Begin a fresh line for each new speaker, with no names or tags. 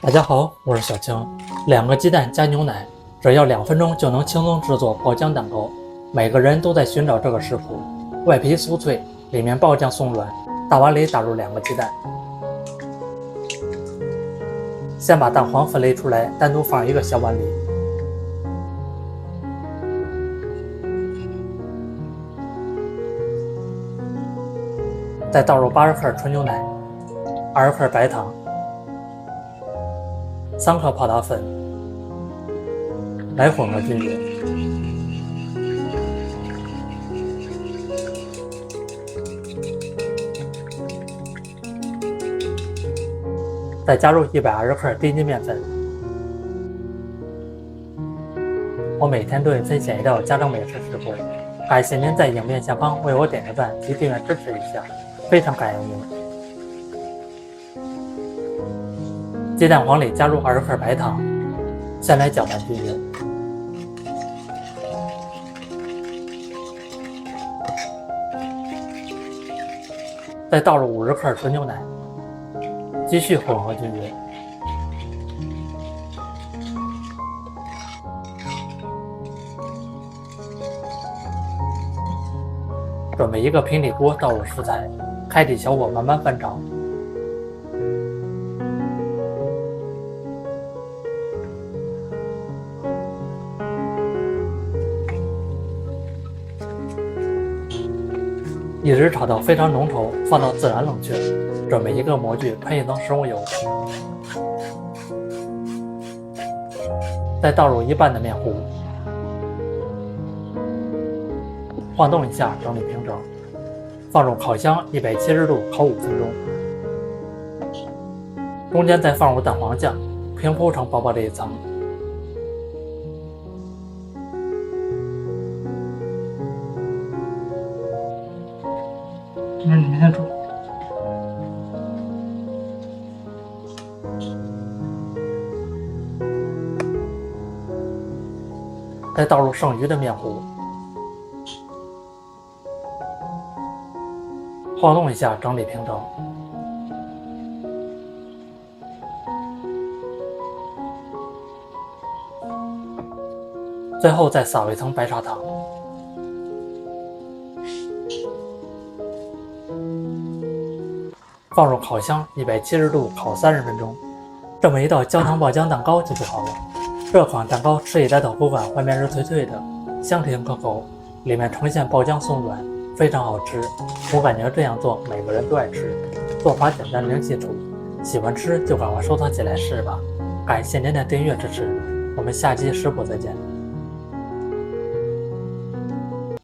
大家好，我是小青。2个鸡蛋加牛奶，只要2分鐘就能輕鬆製作爆漿蛋糕。每個人都在尋找這個食譜。外皮酥脆，裡面爆漿鬆軟。大碗裡打入2個雞蛋，先把蛋黃分離出來，單獨放一個小碗裡。再倒入80克純牛奶，20克白糖，3克泡打粉，來混合均勻。再加入120克低筋麵粉。我每天都會分享一道家常美食食譜，感謝您在影片下方為我點個讚及訂閱支持一下，非常感謝您。雞蛋黃裡加入20克白糖，先來攪拌均勻。再倒入50克純牛奶，繼續混合均勻。準備一個平底鍋，倒入食材，開啟小火慢慢翻炒。一直炒到非常濃稠，放到自然冷卻。準備一個模具，噴一層食物油，再倒入一半的麵糊，晃動一下，整理平整。放入烤箱170度烤5分鐘，中間再放入蛋黃醬，平鋪成薄薄的一層。你明天煮。再倒入剩餘的麵糊，晃動一下，整理平整。最後再撒一層白砂糖。放入烤箱170度烤30分鐘，這麼一道焦糖爆漿蛋糕就做好了。這款蛋糕吃起來的口感，外面是脆脆的，香甜可口，裡面呈現爆漿鬆軟，非常好吃。我感覺這樣做每個人都愛吃，做法簡單零基礎，喜歡吃就趕快收藏起來試吧。感謝您的訂閱支持，我們下期食譜再見。